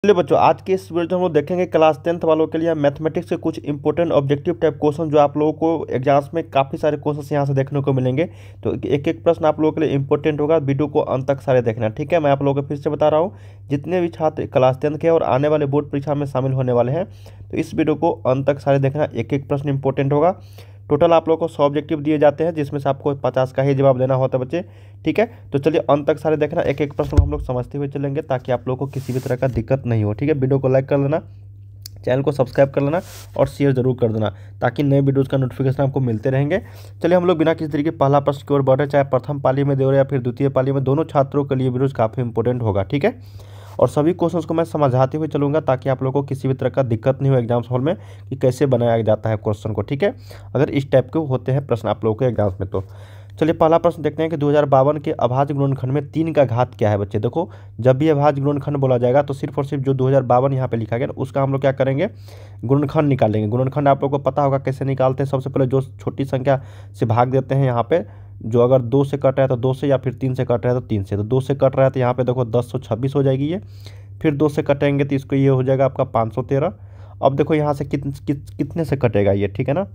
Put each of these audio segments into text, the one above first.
चलिए बच्चों, आज के इस वीडियो में हम लोग देखेंगे क्लास 10th वालों के लिए मैथमेटिक्स के कुछ इंपॉर्टेंट ऑब्जेक्टिव टाइप क्वेश्चन जो आप लोगों को एग्जाम्स में काफ़ी सारे क्वेश्चन यहाँ से देखने को मिलेंगे। तो एक एक प्रश्न आप लोगों के लिए इंपॉर्टेंट होगा, वीडियो को अंत तक सारे देखना, ठीक है। मैं आप लोगों को फिर से बता रहा हूँ, जितने भी छात्र क्लास 10th के और आने वाले बोर्ड परीक्षा में शामिल होने वाले हैं, तो इस वीडियो को अंत तक सारे देखना, एक एक प्रश्न इंपॉर्टेंट होगा। टोटल आप लोगों को 100 ऑब्जेक्टिव दिए जाते हैं, जिसमें से आपको 50 का ही जवाब देना होता है बच्चे, ठीक है। तो चलिए अंत तक सारे देखना, एक एक प्रश्न को हम लोग समझते हुए चलेंगे ताकि आप लोगों को किसी भी तरह का दिक्कत नहीं हो, ठीक है। वीडियो को लाइक कर लेना, चैनल को सब्सक्राइब कर लेना और शेयर जरूर कर देना ताकि नए वीडियोज़ का नोटिफिकेशन आपको मिलते रहेंगे। चलिए हम लोग बिना किसी तरीके पहला प्रश्न की ओर बढ़े, चाहे प्रथम पाली में दे रहे या फिर द्वितीय पाली में, दोनों छात्रों के लिए वीडियोज़ काफ़ी इंपॉर्टेंट होगा, ठीक है। और सभी क्वेश्चंस को मैं समझाते हुए चलूंगा ताकि आप लोगों को किसी भी तरह का दिक्कत नहीं हो एग्जाम्स हॉल में कि कैसे बनाया जाता है क्वेश्चन को, ठीक है। अगर इस टाइप के होते हैं प्रश्न आप लोगों के एग्जाम्स में तो चलिए पहला प्रश्न देखते हैं कि 2052 के अभाज्य गुणनखंड में 3 का घात क्या है बच्चे। देखो, जब भी अभाज्य गुणनखंड बोला जाएगा तो सिर्फ और सिर्फ जो 2052 यहाँ पे लिखा गया उसका हम लोग क्या करेंगे, गुणनखंड निकालेंगे। गुणनखंड आप लोगों को पता होगा कैसे निकालते हैं। सबसे पहले जो छोटी संख्या से भाग देते हैं, यहाँ पे जो अगर 2 से कट रहा है तो 2 से, या फिर 3 से कट रहा है तो 3 से। तो 2 से कट रहा है तो यहाँ पे देखो 1026 हो जाएगी ये, फिर 2 से कटेंगे तो इसको ये हो जाएगा आपका 513। अब देखो यहाँ से कितने से कटेगा ये, ठीक है ना,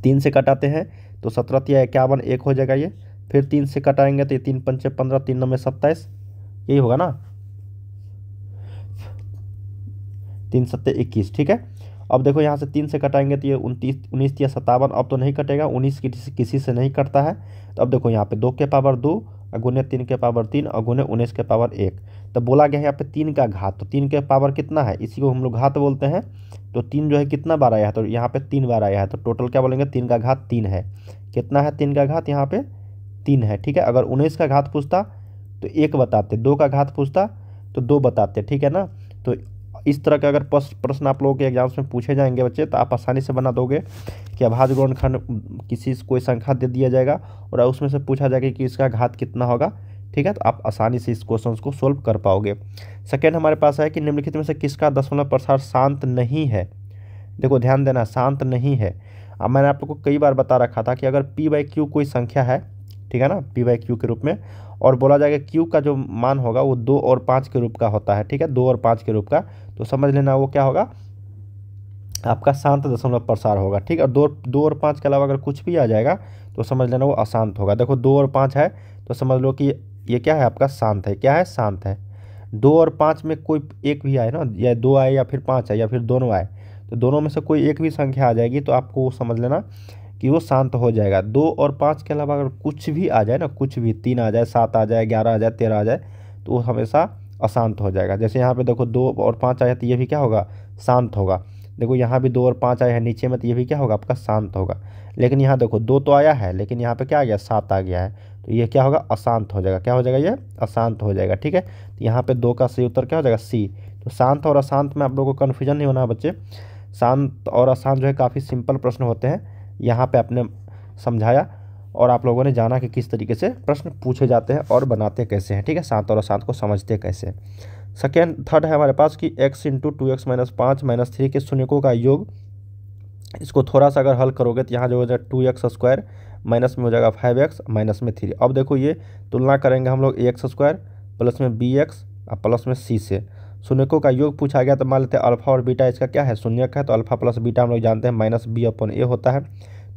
3 से कटाते हैं तो 17 या 51 एक हो जाएगा ये, फिर 3 से कटाएंगे तो ये 3 पंचे 15, 3 9 27, यही होगा ना, 3 सत्ते 21, ठीक है। अब देखो यहाँ से 3 से कटाएंगे तो ये 19 या 57, अब तो नहीं कटेगा, 19 किसी से नहीं कटता है। तो अब देखो यहाँ पे 2 के पावर 2 गुने 3 के पावर 3 और गुने 19 के पावर 1। तो बोला गया है यहाँ पे 3 का घात, तो 3 के पावर कितना है, इसी को हम लोग घात बोलते हैं। तो 3 जो है कितना बार आया है, तो यहाँ पे 3 बार आया है, तो टोटल क्या बोलेंगे, 3 का घात 3 है। कितना है 3 का घात, यहाँ पे 3 है, ठीक है। अगर 19 का घात पूछता तो 1 बताते, 2 का घात पूछता तो 2 बताते, ठीक है ना। तो इस तरह के अगर प्रश्न आप लोगों के एग्जाम्स में पूछे जाएंगे बच्चे तो आप आसानी से बना दोगे कि अभाज्य गुणनखंड किसी कोई संख्या दे दिया जाएगा और उसमें से पूछा जाएगा कि इसका घात कितना होगा, ठीक है। तो आप आसानी से इस क्वेश्चन को सोल्व कर पाओगे। सेकेंड हमारे पास है कि निम्नलिखित में से किसका दशमलव प्रसार शांत नहीं है। देखो ध्यान देना, शांत नहीं है। अब मैंने आप लोग को कई बार बता रखा था कि अगर p/q कोई संख्या है, ठीक है ना, p/q के रूप में, और बोला जाएगा q का जो मान होगा वो 2 और 5 के रूप का होता है, ठीक है, 2 और 5 के रूप का, तो समझ लेना वो क्या होगा, आपका शांत दशमलव प्रसार होगा, ठीक है। 2 और 5 के अलावा अगर कुछ भी आ जाएगा तो समझ लेना वो अशांत होगा। देखो 2 और 5 है तो समझ लो कि ये क्या है, आपका शांत है। क्या है, शांत है। 2 और 5 में कोई एक भी आए ना, या 2 आए या फिर 5 आए या फिर दोनों आए, तो दोनों में से कोई एक भी संख्या आ जाएगी तो आपको वो समझ लेना कि वो शांत हो जाएगा। 2 और 5 के अलावा अगर कुछ भी आ जाए ना, कुछ भी 3 आ जाए, 7 आ जाए, 11 आ जाए, 13 आ जाए, तो वो हमेशा अशांत हो जाएगा। जैसे यहाँ पे देखो 2 और 5 आया तो ये भी क्या होगा, शांत होगा। देखो यहाँ भी 2 और 5 आया है नीचे में, तो ये भी क्या होगा, आपका शांत होगा। लेकिन यहाँ देखो 2 तो आया है, लेकिन यहाँ पे क्या आ गया, 7 आ गया है, तो ये क्या होगा, अशांत हो जाएगा। क्या हो जाएगा, ये अशांत हो जाएगा, ठीक है। तो यहाँ पे 2 का सही उत्तर क्या हो जाएगा, सी। तो शांत और अशांत में आप लोगों को कन्फ्यूजन नहीं होना है बच्चे। शांत और अशांत जो है काफ़ी सिंपल प्रश्न होते हैं, यहाँ पे आपने समझाया और आप लोगों ने जाना कि किस तरीके से प्रश्न पूछे जाते हैं और बनाते कैसे हैं, ठीक है, शांत और अशांत को समझते कैसे हैं। थर्ड है हमारे पास कि x इंटू 2x - 5 - 3 के शून्यकों का योग। इसको थोड़ा सा अगर हल करोगे तो यहाँ जो हो जाएगा 2x² माइनस में हो जाएगा 5x माइनस में 3। अब देखो ये तुलना करेंगे हम लोग ax² प्लस में bx और प्लस में c से। शून्यकों का योग पूछा गया तो मान लेते हैं अल्फा और बीटा इसका क्या है, शून्यक है, तो अल्फा प्लस बीटा हम लोग जानते हैं -b/a होता है।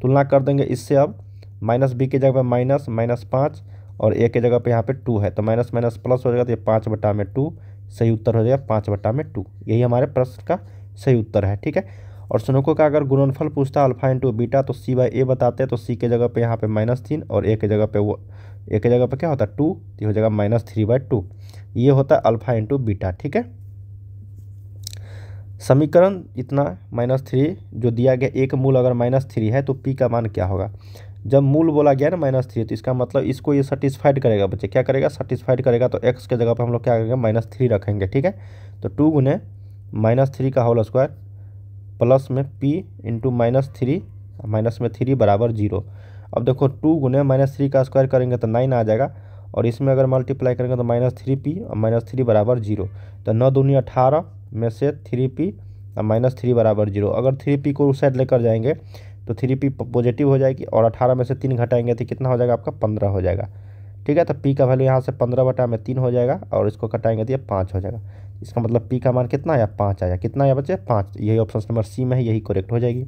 तुलना कर देंगे इससे। अब -b की जगह पे -5 और a की जगह पे यहाँ पे 2 है, तो माइनस माइनस प्लस हो जाएगा, तो ये 5/2 सही उत्तर हो जाएगा, 5/2। यही हमारे प्रश्न का सही उत्तर है, ठीक है। और शून्यकों का अगर गुणनफल पूछता अल्फा इंटू बीटा तो c/a बताते हैं, तो c के जगह पे यहाँ पे -3 और a के जगह पे क्या होता है 2, तो हो जाएगा -3/2। ये होता है अल्फा इंटू बीटा, ठीक है। समीकरण इतना -3 जो दिया गया, एक मूल अगर -3 है तो p का मान क्या होगा। जब मूल बोला गया ना -3, तो इसका मतलब इसको ये सेटिस्फाइड करेगा बच्चे, क्या करेगा, सेटिस्फाइड करेगा। तो x के जगह पे हम लोग क्या करेंगे, -3 रखेंगे, ठीक है। तो 2 गुने -3 का होल स्क्वायर प्लस में p इंटू -3 माइनस में 3 बराबर 0। अब देखो 2 गुने -3 का स्क्वायर करेंगे तो 9 आ जाएगा, और इसमें अगर मल्टीप्लाई करेंगे तो -3p और -3 बराबर 0। तो 9 दूनी 18 में से 3p और -3 बराबर 0। अगर 3p को उस साइड लेकर जाएंगे तो 3p पॉजिटिव हो जाएगी, और 18 में से 3 घटाएंगे तो कितना हो जाएगा, आपका 15 हो जाएगा, ठीक है। तो पी का वैल्यू यहाँ से 15/3 हो जाएगा और इसको कटाएंगे तो ये 5 हो जाएगा। इसका मतलब पी का मान कितना आया, 5 आया। कितना आया बच्चे, 5। यही ऑप्शन नंबर सी में है, यही करेक्ट हो जाएगी।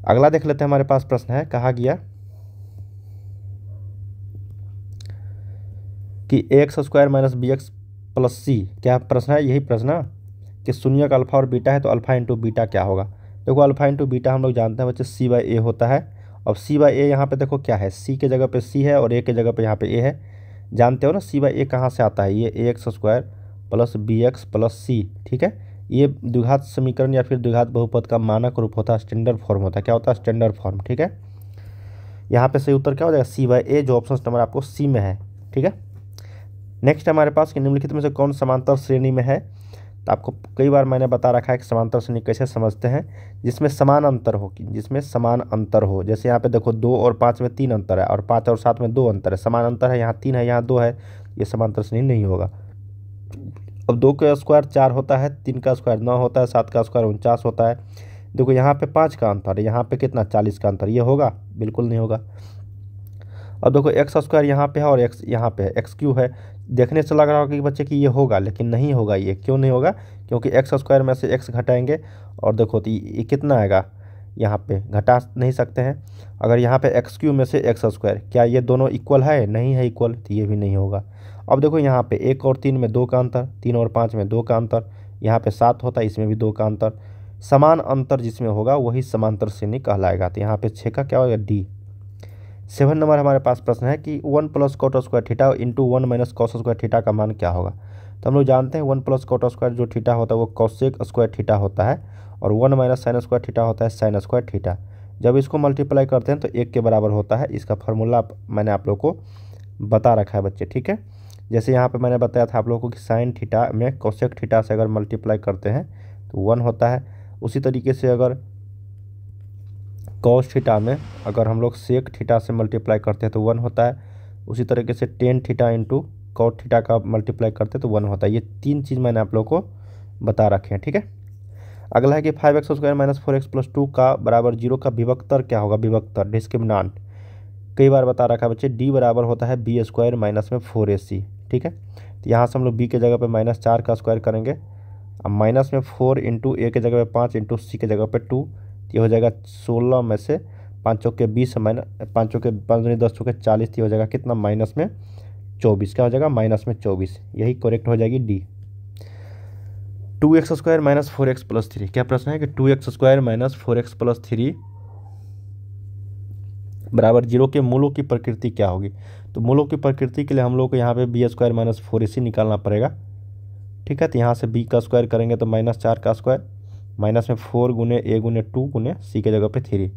अगला देख लेते हैं, हमारे पास प्रश्न है, कहा गया कि AX² माइनस BX प्लस सी, क्या प्रश्न है, यही प्रश्न है कि शून्यक अल्फा और बीटा है तो अल्फा इंटू बीटा क्या होगा। देखो अल्फा इंटू बीटा हम लोग जानते हैं बच्चे C/A होता है। अब C/A यहाँ पे देखो क्या है, C के जगह पे C है और A के जगह पे यहाँ पे A है। जानते हो ना C/A कहाँ से आता है, ये AX² plus BX plus C, ठीक है। ये द्विघात समीकरण या फिर द्विघात बहुपद का मानक रूप होता है, स्टैंडर्ड फॉर्म होता है। क्या होता है, स्टैंडर्ड फॉर्म, ठीक है। यहाँ पे सही उत्तर क्या हो जाएगा, C/A, जो ऑप्शन नंबर आपको C में है, ठीक है। नेक्स्ट हमारे पास कि निम्नलिखित में से कौन समांतर श्रेणी में है। तो आपको कई बार मैंने बता रखा है कि समांतर श्रेणी कैसे समझते हैं, जिसमें समान अंतर हो, जिसमें समान अंतर हो। जैसे यहाँ पे देखो 2 और 5 में 3 अंतर है और 5 और 7 में 2 अंतर है, समान अंतर है, यहाँ 3 है यहाँ 2 है, ये समांतर श्रेणी नहीं होगा। अब 2 का स्क्वायर 4 होता है, 3 का स्क्वायर 9 होता है, 7 का स्क्वायर 49 होता है। देखो यहाँ पे 5 का अंतर है, यहाँ पे कितना 40 का अंतर, ये होगा, बिल्कुल नहीं होगा। अब देखो x² यहाँ पे है और x यहाँ पे है, x³ है। देखने से लग रहा होगा कि बच्चे कि ये होगा, लेकिन नहीं होगा। ये क्यों नहीं होगा, क्योंकि x² में से x घटाएंगे और देखो तो ये कितना आएगा, यहाँ पे घटा नहीं सकते हैं। अगर यहाँ पे x³ में से x², क्या ये दोनों इक्वल है, नहीं है इक्वल, तो ये भी नहीं होगा। अब देखो यहाँ पे 1 और 3 में 2 का अंतर, 3 और 5 में 2 का अंतर, यहाँ पे 7 होता है, इसमें भी 2 का अंतर। समान अंतर जिसमें होगा वही समांतर श्रेणी कहलाएगा। तो यहाँ पे 6 का क्या होगा, D। 7 नंबर हमारे पास प्रश्न है कि 1 + cot² theta into 1 - cos² theta का मान क्या होगा। तो हम लोग जानते हैं 1 + cot² जो थीटा होता है वो cos² थीटा होता है और 1 - sin² थीटा होता है sin² थीटा। जब इसको मल्टीप्लाई करते हैं तो 1 के बराबर होता है। इसका फार्मूला मैंने आप लोग को बता रखा है बच्चे, ठीक है। जैसे यहाँ पे मैंने बताया था आप लोगों को कि साइन थीटा में cosec थीटा से अगर मल्टीप्लाई करते हैं तो 1 होता है। उसी तरीके से अगर cos थीटा में अगर हम लोग sec थीटा से मल्टीप्लाई करते हैं तो 1 होता है। उसी तरीके से tan theta into cot theta का मल्टीप्लाई करते हैं तो 1 होता है। ये 3 चीज़ मैंने आप लोग को बता रखे हैं, ठीक है। अगला है कि 5x² - 4x + 2 का बराबर 0 का विभक्तर क्या होगा, विभक्तर डिस्क्रिमिनांट। कई बार बता रखा है बच्चे, D बराबर होता है B² माइनस में 4AC, ठीक है। तो यहाँ से हम लोग B के जगह पे -4 का स्क्वायर करेंगे, अब माइनस में 4 इंटू A के जगह पे 5 इंटू C के जगह पे 2, ये हो जाएगा 16 में से 5 चौके 20 5 चौके 5 दूनी 10 चौके 40, ये हो जाएगा कितना, -24। क्या हो जाएगा, -24। यही करेक्ट हो जाएगी D। 2x² - 4x + 3, क्या प्रश्न है कि 2x² - 4x + 3 बराबर 0 के मूलों की प्रकृति क्या होगी। तो मूलों की प्रकृति के लिए हम लोग को यहाँ पे B² - 4AC निकालना पड़ेगा, ठीक है। तो यहाँ से B का स्क्वायर करेंगे तो -4 का स्क्वायर माइनस में 4 गुने A गुने 2 गुने C के जगह पे 3।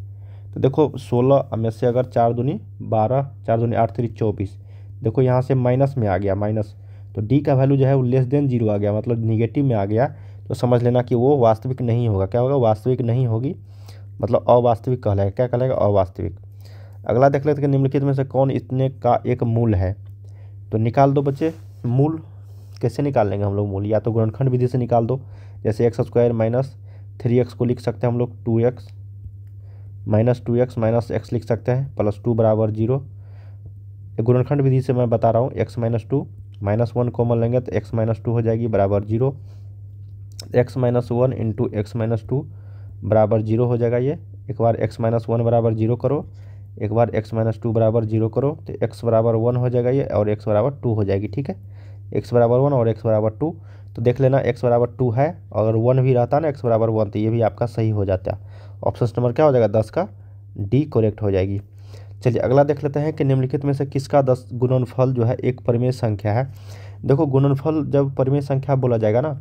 तो देखो 16 में से अगर 4 दूनी 12, 4 दूनी 8, 3 24, देखो यहाँ से माइनस में आ गया, माइनस, तो D का वैल्यू जो है वो <0 आ गया, मतलब निगेटिव में आ गया। तो समझ लेना कि वो वास्तविक नहीं होगा। क्या होगा, वास्तविक नहीं होगी, मतलब अवास्तविक कहलाएगा। क्या कहलाएगा, अवास्तविक। अगला देख लेते हैं कि निम्नलिखित में से कौन इतने का एक मूल है। तो निकाल दो बच्चे मूल। कैसे निकाल लेंगे हम लोग मूल, या तो गुणनखंड विधि से निकाल दो। जैसे x² - 3x को लिख सकते हैं हम लोग 2x - x लिख सकते हैं, +2 बराबर 0। गुणनखंड विधि से मैं बता रहा हूँ, x - 2 -1 कॉमन लेंगे तो x - 2 हो जाएगी बराबर 0। x - 1 इंटू x - 2 बराबर 0 हो जाएगा। ये एक बार x - 1 बराबर 0 करो, एक बार x - 2 बराबर 0 करो तो x बराबर 1 हो जाएगा ये, और x बराबर 2 हो जाएगी, ठीक है। x बराबर 1 और x बराबर 2, तो देख लेना x बराबर 2 है, अगर 1 भी रहता ना x बराबर 1 तो ये भी आपका सही हो जाता। ऑप्शन नंबर क्या हो जाएगा, 10 का D करेक्ट हो जाएगी। चलिए अगला देख लेते हैं कि निम्नलिखित में से किसका 10 गुणनफल जो है एक परिमेय संख्या है। देखो गुणनफल जब परिमेय संख्या बोला जाएगा ना,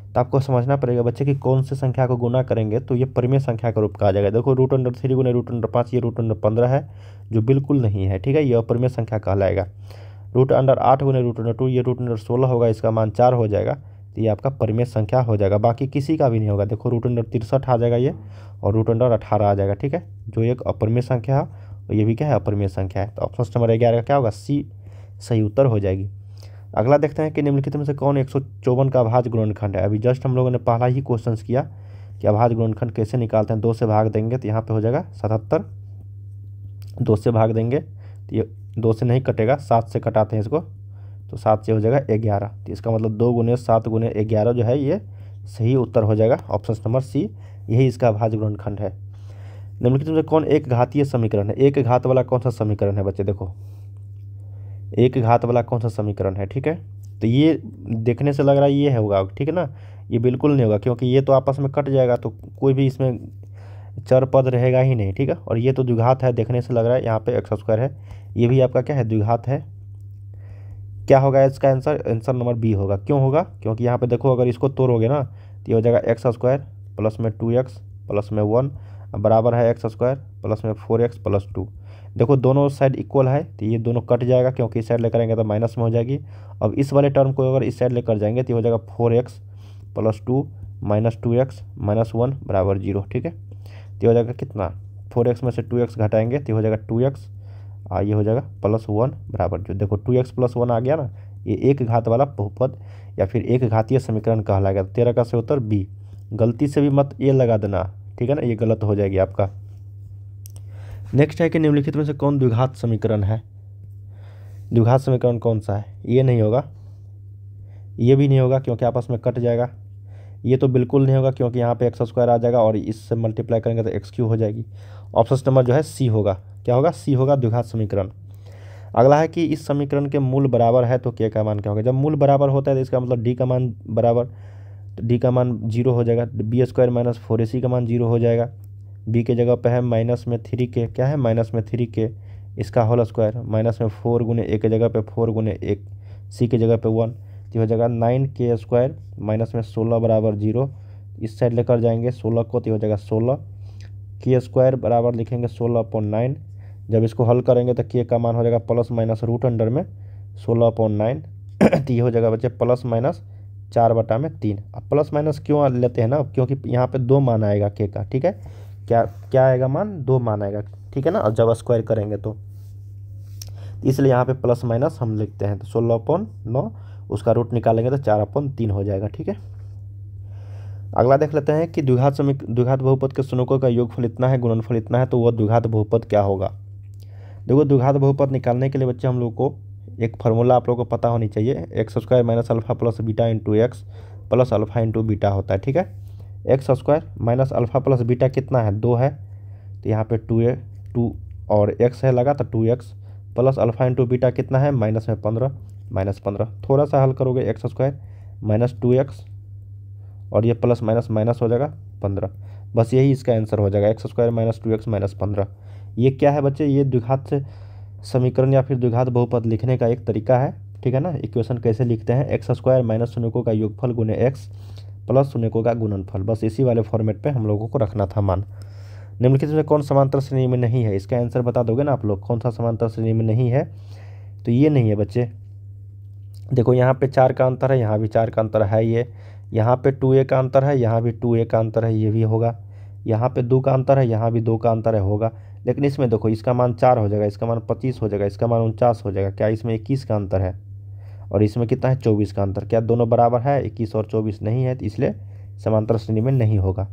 तो आपको समझना पड़ेगा बच्चे कि कौन से संख्या को गुना करेंगे तो ये परिमेय संख्या का रूप कहा जाएगा। देखो √3 गुने √5, ये √15 है जो बिल्कुल नहीं है, ठीक है, ये अपरिमेय संख्या कहलाएगा। √8 गुने √2, ये √16 होगा, इसका मान 4 हो जाएगा, तो ये आपका परिमेय संख्या हो जाएगा। बाकी किसी का भी नहीं होगा। देखो √63 आ जाएगा ये, और √18 आ जाएगा, ठीक है, जो एक अपरिमेय संख्या है और ये भी क्या है, अपरिमेय संख्या है। तो ऑप्शन नंबर 11 का क्या होगा, C सही उत्तर हो जाएगी। अगला देखते हैं कि निम्नलिखित में से कौन 154 का अभाज्य गुणनखंड है। अभी जस्ट हम लोगों ने पहला ही क्वेश्चन किया कि अभाज्य गुणनखंड कैसे निकालते हैं। 2 से भाग देंगे तो यहाँ पे हो जाएगा 77, 2 से भाग देंगे तो ये 2 से नहीं कटेगा, 7 से कटाते हैं इसको, तो 7 से हो जाएगा 11। तो इसका मतलब 2 गुने 7 गुने 11 जो है ये सही उत्तर हो जाएगा ऑप्शन नंबर सी, यही इसका अभाज्य गुणनखंड है। निम्नलिखित में से कौन एक घातीय समीकरण है? एक घात वाला कौन सा समीकरण है बच्चे? देखो एक घात वाला कौन सा समीकरण है, ठीक है। तो ये देखने से लग रहा है ये होगा, ठीक है ना। ये बिल्कुल नहीं होगा, क्योंकि ये तो आपस में कट जाएगा, तो कोई भी इसमें चर पद रहेगा ही नहीं, ठीक है। और ये तो द्विघात है, देखने से लग रहा है यहाँ पे एक्स स्क्वायर है, ये भी आपका क्या है, द्विघात है। क्या होगा इसका आंसर? आंसर नंबर बी होगा। क्यों होगा? क्योंकि यहाँ पे देखो अगर इसको तोड़ोगे ना तो ये हो जाएगा एक्स स्क्वायर प्लस में 2x प्लस में 1 बराबर है एक्स स्क्वायर प्लस में 4x प्लस 2। देखो दोनों साइड इक्वल है, तो ये दोनों कट जाएगा, क्योंकि इस साइड लेकर आएंगे तो माइनस में हो जाएगी। अब इस वाले टर्म को अगर इस साइड लेकर जाएंगे तो हो जाएगा 4x plus 2 minus 2x minus 1 बराबर 0, ठीक है। तो हो जाएगा कितना, 4x में से 2x घटाएंगे तो हो जाएगा 2x, ये हो जाएगा प्लस 1 बराबर जो, देखो 2x प्लस 1 आ गया ना, ये एक घात वाला बहुपद या फिर एक घातीय समीकरण कहलाएगा। 13 का सही उत्तर बी। गलती से भी मत ये लगा देना, ठीक है ना, ये गलत हो जाएगी आपका। नेक्स्ट है कि निम्नलिखित में से कौन द्विघात समीकरण है? द्विघात समीकरण कौन सा है? ये नहीं होगा, ये भी नहीं होगा क्योंकि आपस में कट जाएगा। ये तो बिल्कुल नहीं होगा क्योंकि यहाँ पे एक्स स्क्वायर आ जाएगा और इससे मल्टीप्लाई करेंगे तो एक्स क्यू हो जाएगी। ऑप्शन नंबर जो है सी होगा। क्या होगा? सी होगा, द्विघात समीकरण। अगला है कि इस समीकरण के मूल बराबर है तो के का मान क्या होगा? जब मूल बराबर होता है तो इसका मतलब डी का मान बराबर, तो डी का मान 0 हो जाएगा, बी स्क्वायर माइनस 4ac का मान 0 हो जाएगा। बी के जगह पे है माइनस में 3k, क्या है माइनस में 3k इसका होल स्क्वायर, माइनस में 4 गुने ए के जगह पे 4 गुने 1, सी के जगह पे 1, तो हो जाएगा 9k स्क्वायर माइनस में 16 बराबर 0। इस साइड लेकर जाएंगे 16 को तो हो जाएगा 16 के स्क्वायर बराबर लिखेंगे 16/9। जब इसको हल करेंगे तो के का मान हो जाएगा प्लस माइनस रूट अंडर में 16/9 तो ये हो जाएगा बच्चे प्लस माइनस 4/3। अब प्लस माइनस क्यों लेते हैं ना, क्योंकि यहाँ पे 2 मान आएगा के का, ठीक है। क्या आएगा मान? 2 मान आएगा, ठीक है ना। और जब स्क्वायर करेंगे तो इसलिए यहाँ पे प्लस माइनस हम लिखते हैं। तो 16/9 उसका रूट निकालेंगे तो 4/3 हो जाएगा, ठीक है। अगला देख लेते हैं कि द्विघात बहुपद के शून्यकों का योगफल इतना है, गुणनफल इतना है, तो वह द्विघात बहुपद क्या होगा? देखो द्विघात बहुपद निकालने के लिए बच्चे हम लोग को एक फार्मूला आप लोग को पता होनी चाहिए। X square minus alpha plus beta into x plus alpha into beta होता है, ठीक है। X square minus alpha plus beta कितना है? 2 है, तो यहाँ पे 2 और एक्स है लगा तो 2x plus alpha into beta कितना है? माइनस में 15 माइनस 15। थोड़ा सा हल करोगे एक्स स्क्वायर माइनस 2x और ये प्लस माइनस माइनस हो जाएगा 15। बस यही इसका आंसर हो जाएगा, x square minus 2x minus 15। ये क्या है बच्चे? ये द्विघात से समीकरण या फिर द्विघात बहुपद लिखने का एक तरीका है, ठीक है ना। इक्वेशन कैसे लिखते हैं? एक्स स्क्वायर माइनस शून्यकों का योगफल गुने एक्स प्लस शून्यकों का गुणनफल, बस इसी वाले फॉर्मेट पे हम लोगों को रखना था मान। निम्नलिखित में कौन समांतर श्रेणी में नहीं है? इसका आंसर बता दोगे ना आप लोग, कौन सा समांतर श्रेणी में नहीं है? तो ये नहीं है बच्चे। देखो यहाँ पे 4 का अंतर है, यहाँ भी 4 का अंतर है, ये यहाँ पे 2a का अंतर है, यहाँ भी 2a का अंतर है, ये भी होगा। यहाँ पे 2 का अंतर है, यहाँ भी 2 का अंतर है, होगा। लेकिन इसमें देखो इसका मान 4 हो जाएगा, इसका मान 25 हो जाएगा, इसका मान 49 हो जाएगा। क्या इसमें 21 का अंतर है? और इसमें कितना है? 24 का अंतर। क्या दोनों बराबर है? 21 और 24 नहीं है, तो इसलिए समांतर श्रेणी में नहीं होगा।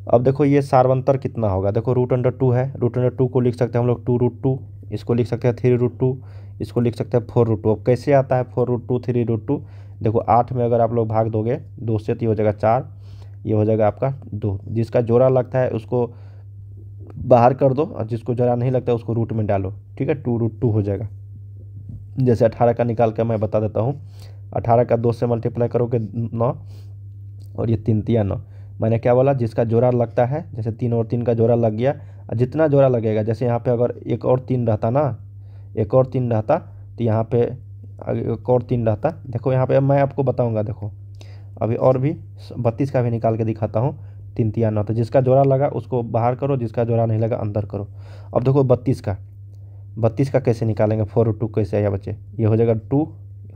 अब देखो ये सार्वंतर कितना होगा? देखो √2 है, √2 को लिख सकते हैं हम लोग 2√2, इसको लिख सकते हैं 3√2, इसको लिख सकते हैं 4√2। अब कैसे आता है 4√2 3√2? देखो 8 में अगर आप लोग भाग दोगे 2 से तो ये हो जाएगा 4, ये हो जाएगा आपका 2। जिसका जोड़ा लगता है उसको बाहर कर दो और जिसको जोड़ा नहीं लगता है उसको रूट में डालो, ठीक है। 2√2 हो जाएगा। जैसे 18 का निकाल कर मैं बता देता हूँ। 18 का 2 से मल्टीप्लाई करोगे 9 और ये 3 तिया 9। मैंने क्या बोला? जिसका जोड़ा लगता है, जैसे 3 और 3 का जोड़ा लग गया, जितना जोड़ा लगेगा, जैसे यहाँ पे अगर एक और 3 रहता ना, एक और 3 रहता तो यहाँ पे एक और 3 रहता। देखो यहाँ पे मैं आपको बताऊँगा, देखो अभी और भी 32 का भी निकाल के दिखाता हूँ। 3 तिया 9, तो जिसका जोड़ा लगा उसको बाहर करो, जिसका जोड़ा नहीं लगा अंदर करो। अब देखो 32 का कैसे निकालेंगे? 4√2 कैसे आया बच्चे? ये हो जाएगा 2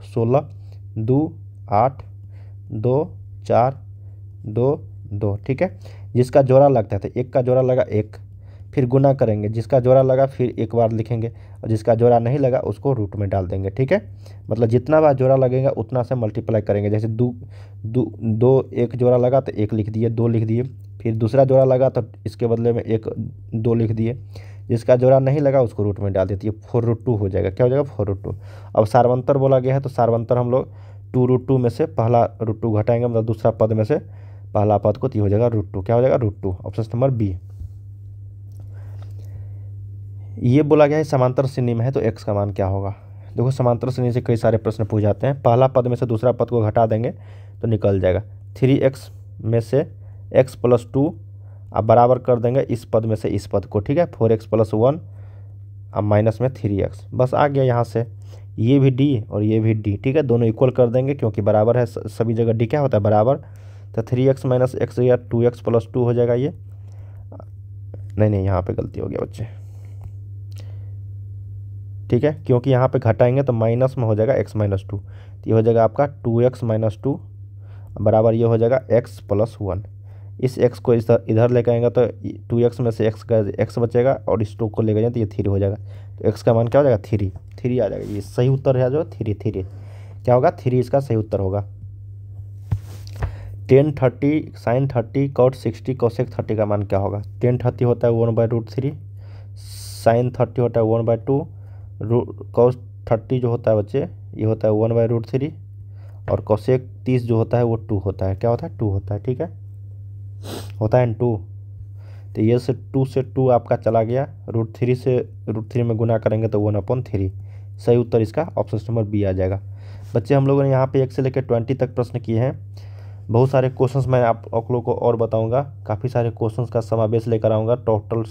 16 2 8 2 4 2 2, ठीक है। जिसका जोड़ा लगता है तो एक का जोड़ा लगा 1, फिर गुना करेंगे, जिसका जोड़ा लगा फिर एक बार लिखेंगे और जिसका जोड़ा नहीं लगा उसको रूट में डाल देंगे, ठीक है। मतलब जितना बार जोड़ा लगेगा उतना से मल्टीप्लाई करेंगे। जैसे 2 एक जोड़ा लगा तो 1 लिख दिए, 2 लिख दिए, फिर दूसरा जोड़ा लगा तो इसके बदले में 1 2 लिख दिए, जिसका जोड़ा नहीं लगा उसको रूट में डाल देती है, 4√2 हो जाएगा। क्या हो जाएगा? 4√2। अब सार्वंतर बोला गया है तो सार्वंतर हम लोग 2√2 में से पहला √2 घटाएंगे, मतलब दूसरा पद में से पहला पद को, तो हो जाएगा √2। क्या हो जाएगा? √2। Option number B. ये बोला गया है समांतर श्रेणी में है तो x का मान क्या होगा? देखो समांतर श्रेणी से कई सारे प्रश्न पूछ जाते हैं। पहला पद में से दूसरा पद को घटा देंगे तो निकल जाएगा 3x में से x + 2, अब बराबर कर देंगे इस पद में से इस पद को, ठीक है, 4x + 1, अब माइनस में 3x, बस आ गया यहाँ से। ये भी d और ये भी d, ठीक है, दोनों इक्वल कर देंगे क्योंकि बराबर है, सभी जगह d क्या होता है? बराबर। तो 3x - x या 2x + 2 हो जाएगा ये। नहीं, यहाँ पे गलती हो गया बच्चे, ठीक है, क्योंकि यहाँ पे घटाएंगे तो माइनस में हो जाएगा x - 2, तो ये हो जाएगा आपका 2x - 2 बराबर ये हो जाएगा x + 1। इस x को इधर लेकर आएंगे तो 2x में से x बचेगा और इस 2 को लेकर जाए तो ये 3 हो जाएगा। तो x का मान क्या हो जाएगा? 3 आ जाएगा। ये सही उत्तर है जो 3 क्या होगा? 3 इसका सही उत्तर होगा। tan 30 sin 30 cot 60 cosec 30 का मान क्या होगा? tan 30 होता है 1/√3, sin 30 होता है 1/2, cos 30 जो होता है बच्चे ये होता है 1/√3, और cosec 30 जो होता है वो 2 होता है। क्या होता है? 2 होता है, ठीक है, होता है 2। तो ये से 2 से 2 आपका चला गया, √3 से √3 में गुना करेंगे तो 1/3। सही उत्तर इसका ऑप्शन नंबर बी आ जाएगा। बच्चे हम लोगों ने यहाँ पे 1 से लेकर 20 तक प्रश्न किए हैं। बहुत सारे क्वेश्चंस मैं आप लोगों को और बताऊंगा, काफ़ी सारे क्वेश्चंस का समावेश लेकर आऊँगा, टोटल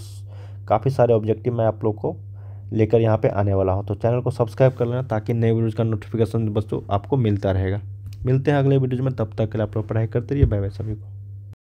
काफ़ी सारे ऑब्जेक्टिव मैं आप लोग को लेकर यहाँ पे आने वाला हूँ। तो चैनल को सब्सक्राइब कर लेना ताकि नए वीडियोज़ का नोटिफिकेशन बस आपको मिलता रहेगा। मिलते हैं अगले वीडियोज़ में, तब तक के लिए आप लोग पढ़ाई करते रहिए। बाय बाय सभी को।